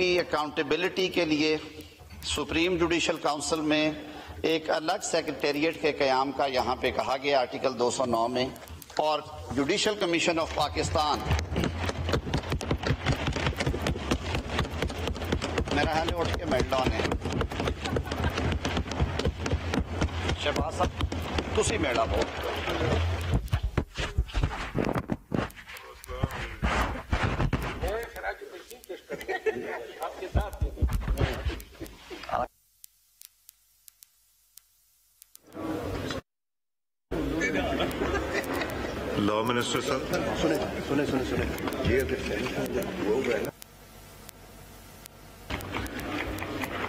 की अकाउंटेबिलिटी के लिए सुप्रीम जुडिशल काउंसिल में एक अलग सेक्रेटेरिएट के क़याम का यहाँ पे कहा गया आर्टिकल 209 में, और जुडिशल कमीशन ऑफ पाकिस्तान, मेरा ख्याल उठ के मेडलॉन है शहबाज साहब, तुसी मेड़ा बहुत लॉ मिनिस्टर साहब सुने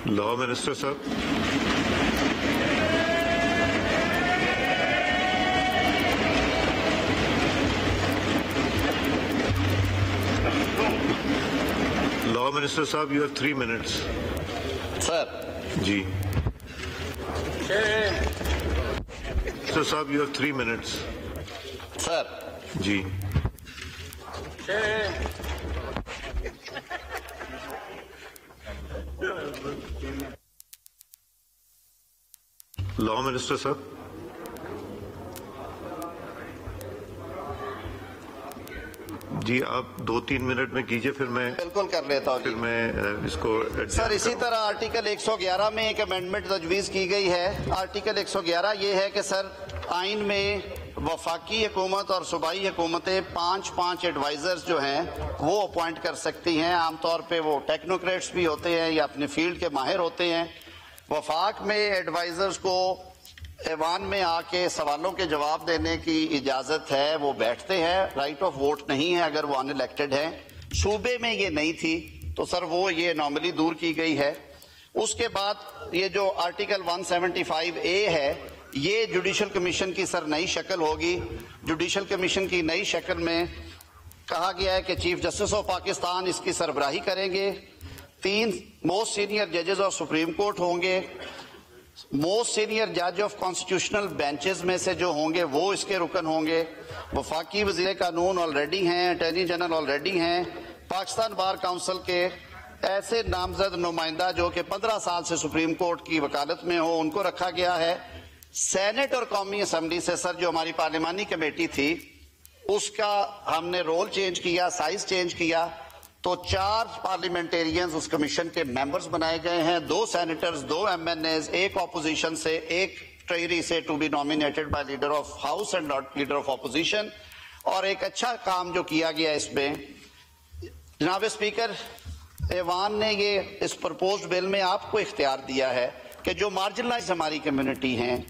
लॉ मिनिस्टर साहब, लॉ मिनिस्टर साहब, यू हैव 3 minutes सर। जी मिनिस्टर साहब, यू हैव 3 minutes सर। जी लॉ मिनिस्टर साहब, जी आप 2-3 मिनट में कीजिए, फिर मैं बिल्कुल कर लेता हूँ। फिर मैं इसको सर इसी तरह आर्टिकल 111 में एक अमेंडमेंट तजवीज़ की गई है। आर्टिकल 111 ये है कि सर आइन में वफाकी हुकूमत और सूबाई हुकूमतें 5-5 एडवाइजर्स जो हैं वो अपॉइंट कर सकती हैं। आमतौर पे वो टेक्नोक्रेट्स भी होते हैं या अपने फील्ड के माहिर होते हैं। वफाक में एडवाइजर्स को ऐवान में आके सवालों के जवाब देने की इजाजत है, वो बैठते हैं, राइट ऑफ वोट नहीं है अगर वो अनइलेक्टेड है। सूबे में ये नहीं थी तो सर वो ये अनोमली दूर की गई है। उसके बाद ये जो आर्टिकल 175A है, ये जुडिशल कमीशन की सर नई शक्ल होगी। जुडिशल कमीशन की नई शक्ल में कहा गया है कि चीफ जस्टिस ऑफ पाकिस्तान इसकी सरबराही करेंगे। 3 मोस्ट सीनियर जजेस ऑफ सुप्रीम कोर्ट होंगे। मोस्ट सीनियर जज ऑफ कॉन्स्टिट्यूशनल बेंचेस में से जो होंगे वो इसके रुकन होंगे। वफाकी वजीर कानून ऑलरेडी हैं, अटॉर्नी जनरल ऑलरेडी हैं। पाकिस्तान बार काउंसिल के ऐसे नामजद नुमाइंदा जो कि 15 साल से सुप्रीम कोर्ट की वकालत में हो, उनको रखा गया है। सेनेट और कौमी असम्बली से सर जो हमारी पार्लिमानी कमेटी थी उसका हमने रोल चेंज किया, साइज चेंज किया, तो 4 पार्लियामेंटेरियंस उस कमीशन के मेंबर्स बनाए गए हैं। 2 सेनेटर्स, 2 MNAs, 1 ऑपोजिशन से, 1 ट्रेजरी से to be nominated by leader of house and not leader of opposition. और एक अच्छा काम जो किया गया इसमें, जनाब स्पीकर, ऐवान ने ये इस प्रपोज्ड बिल में आपको इख्तियार दिया है कि जो मार्जिनलाइज हमारी कम्युनिटी हैं,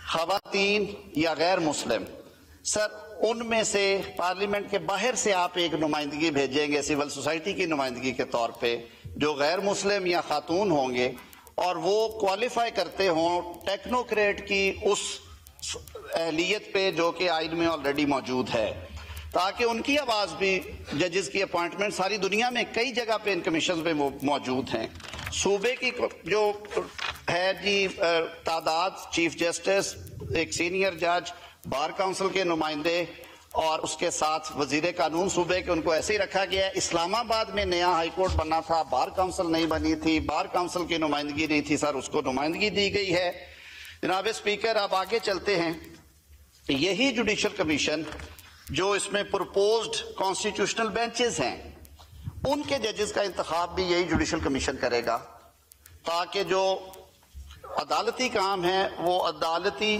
खवातीन या गैर मुस्लिम, सर उनमें से पार्लियामेंट के बाहर से आप एक नुमाइंदगी भेजेंगे सिविल सोसाइटी की नुमाइंदगी के तौर पे, जो गैर मुस्लिम या खातून होंगे और वो क्वालिफाई करते हों टेक्नोक्रेट की उस अहलियत पे जो कि आइन में ऑलरेडी मौजूद है, ताकि उनकी आवाज भी, जजेस की अपॉइंटमेंट सारी दुनिया में कई जगह पे इन कमीशन पे मौजूद हैं। सूबे की जो है जी तादाद, चीफ जस्टिस, एक सीनियर जज, बार काउंसिल के नुमाइंदे और उसके साथ वजीर कानून सूबे के, उनको ऐसे ही रखा गया है। इस्लामाबाद में नया हाईकोर्ट बना था, बार काउंसिल नहीं बनी थी, बार काउंसिल की नुमाइंदगी नहीं थी, सर उसको नुमाइंदगी दी गई है। जनाब स्पीकर, अब आगे चलते हैं। यही जुडिशल कमीशन जो इसमें प्रपोज्ड कॉन्स्टिट्यूशनल बेंचेस हैं, उनके जजेस का इंतखाब भी यही जुडिशल कमीशन करेगा, ताकि जो अदालती काम है वो अदालती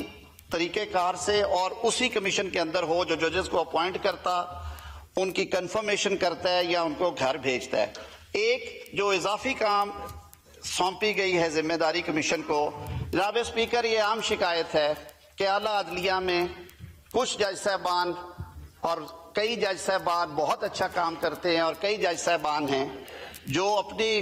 तरीकेकार से और उसी कमीशन के अंदर हो, जो जजेस को अपॉइंट करता, उनकी कंफर्मेशन करता है या उनको घर भेजता है। एक जो इजाफी काम सौंपी गई है जिम्मेदारी कमीशन को, जनाब स्पीकर, ये आम शिकायत है कि आला अदलिया में कुछ जज साहबान और कई जज साहबान बहुत अच्छा काम करते हैं और कई जज साहबान हैं जो अपनी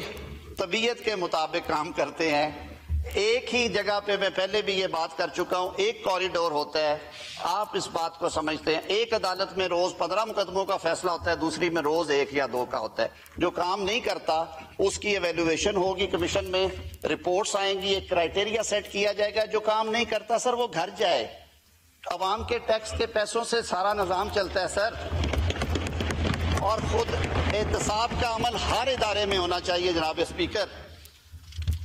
तबीयत के मुताबिक काम करते हैं। एक ही जगह पे, मैं पहले भी ये बात कर चुका हूं, एक कॉरिडोर होता है, आप इस बात को समझते हैं। एक अदालत में रोज 15 मुकदमों का फैसला होता है, दूसरी में रोज 1 या 2 का होता है। जो काम नहीं करता उसकी एवेल्युएशन होगी कमीशन में, रिपोर्ट्स आएंगी, एक क्राइटेरिया सेट किया जाएगा। जो काम नहीं करता सर वो घर जाए। अवाम के टैक्स के पैसों से सारा निजाम चलता है सर, और खुद एहतसाब का अमल हर इदारे में होना चाहिए जनाब स्पीकर।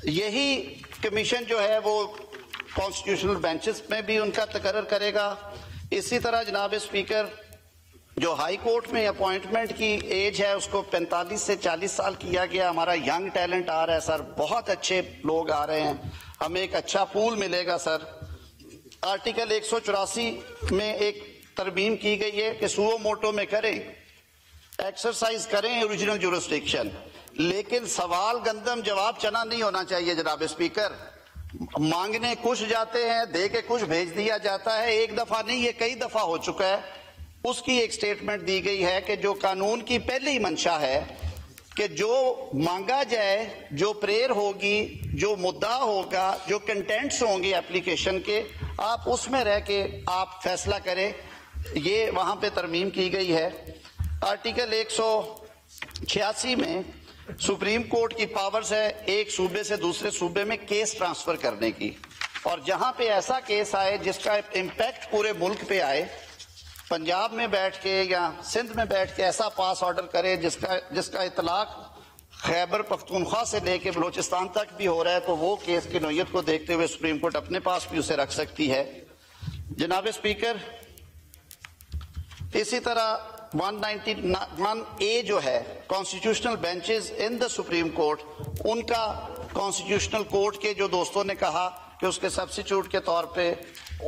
यही कमीशन जो है वो कॉन्स्टिट्यूशनल बेंचेस में भी उनका तकर्रर करेगा। इसी तरह जनाब स्पीकर जो हाई कोर्ट में अपॉइंटमेंट की एज है उसको 45 से 40 साल किया गया। हमारा यंग टैलेंट आ रहा है सर, बहुत अच्छे लोग आ रहे हैं, हमें एक अच्छा पूल मिलेगा सर। आर्टिकल 184 में एक तरमीम की गई है कि सुओ मोटो में करें, एक्सरसाइज करें ओरिजिनल जुरिस्डिक्शन, लेकिन सवाल गंदम जवाब चना नहीं होना चाहिए जनाब स्पीकर। मांगने कुछ जाते हैं, दे के कुछ भेज दिया जाता है, एक दफा नहीं ये कई दफा हो चुका है। उसकी एक स्टेटमेंट दी गई है कि जो कानून की पहली मंशा है कि जो मांगा जाए, जो प्रेयर होगी, जो मुद्दा होगा, जो कंटेंट्स होंगे एप्लीकेशन के, आप उसमें रह के आप फैसला करें, ये वहां पे तरमीम की गई है। आर्टिकल 186 में सुप्रीम कोर्ट की पावर्स है एक सूबे से दूसरे सूबे में केस ट्रांसफर करने की, और जहां पे ऐसा केस आए जिसका इम्पैक्ट पूरे मुल्क पे आए, पंजाब में बैठ के या सिंध में बैठ के ऐसा पास ऑर्डर करे जिसका इतलाक खैबर पख्तूनख्वा से लेके बलोचिस्तान तक भी हो रहा है, तो वो केस की नोयत को देखते हुए सुप्रीम कोर्ट अपने पास भी उसे रख सकती है जनाब स्पीकर। इसी तरह 191A जो है constitutional benches in the supreme court, उनका कॉन्स्टिट्यूशनल कोर्ट के जो दोस्तों ने कहा कि उसके सब्स्टिट्यूट के तौर पे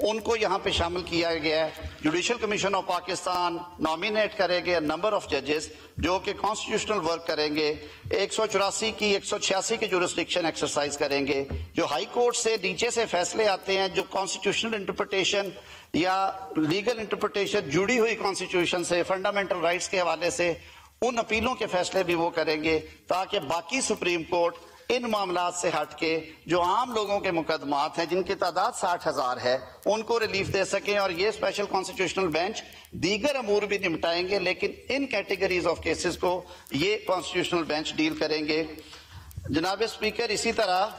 उनको यहाँ पे शामिल किया गया है। Judicial commission of Pakistan nominate करेंगे नंबर ऑफ जजेस जो कि कॉन्स्टिट्यूशनल वर्क करेंगे, 184 की 186 की जुरिस्डिक्शन एक्सरसाइज करेंगे। जो हाई कोर्ट से नीचे से फैसले आते हैं, जो कॉन्स्टिट्यूशनल इंटरप्रिटेशन या लीगल इंटरप्रिटेशन जुड़ी हुई कॉन्स्टिट्यूशन से, फंडामेंटल राइट्स के हवाले से, उन अपीलों के फैसले भी वो करेंगे, ताकि बाकी सुप्रीम कोर्ट इन मामलात से हटके जो आम लोगों के मुकदमात हैं जिनकी तादाद 60,000 है उनको रिलीफ दे सकें। और ये स्पेशल कॉन्स्टिट्यूशनल बेंच दीगर अमूर भी निपटाएंगे, लेकिन इन कैटेगरीज ऑफ केसेस को ये कॉन्स्टिट्यूशनल बेंच डील करेंगे जनाब स्पीकर। इसी तरह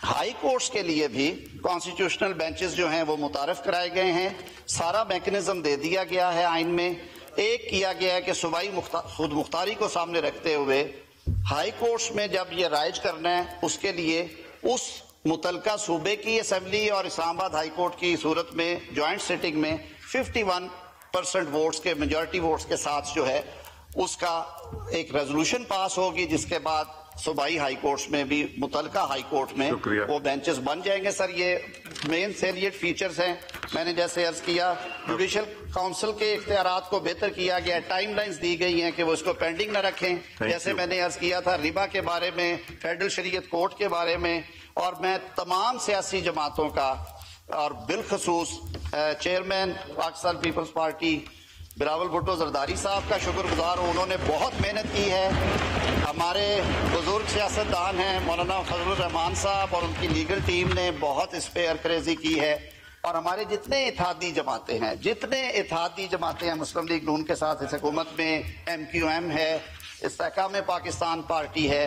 हाई कोर्ट्स के लिए भी कॉन्स्टिट्यूशनल बेंचेस जो हैं वो मुतारफ कराए गए हैं, सारा मैकेनिज्म दे दिया गया है आइन में। एक किया गया है कि सूबाई खुद मुख्तारी को सामने रखते हुए हाई कोर्ट्स में जब ये राइज करना है, उसके लिए उस मुतलका सूबे की असेंबली और इस्लामाबाद हाई कोर्ट की सूरत में जॉइंट सिटिंग में 51% वोट्स के मेजॉरिटी वोट्स के साथ जो है उसका एक रेजोल्यूशन पास होगी, जिसके बाद सूबाई हाई कोर्ट्स में भी मुतलका हाई कोर्ट में वो बेंचेस बन जाएंगे। सर ये मेन सैलिएट फीचर्स हैं। मैंने जैसे अर्ज किया, जुडिशल काउंसिल के इख्तियारात को बेहतर किया गया, टाइमलाइंस दी गई हैं कि वो इसको पेंडिंग न रखें। जैसे मैंने अर्ज किया था रिबा के बारे में, फेडरल शरीयत कोर्ट के बारे में, और मैं तमाम सियासी जमातों का और बिलखसूस चेयरमैन पाकिस्तान पीपल्स पार्टी बिलावल भुट्टो जरदारी साहब का शुक्रगुजार हूँ। उन्होंने बहुत मेहनत की है। हमारे बुजुर्ग सियासतदान हैं मौलाना फजलुर रहमान साहब और उनकी लीगल टीम ने बहुत इस पे अरकरेजी की है। और हमारे जितने इत्तेहादी जमातें हैं मुस्लिम लीग नून के साथ इस हुकूमत में, MQM है, इस्तेहकाम पाकिस्तान पार्टी है,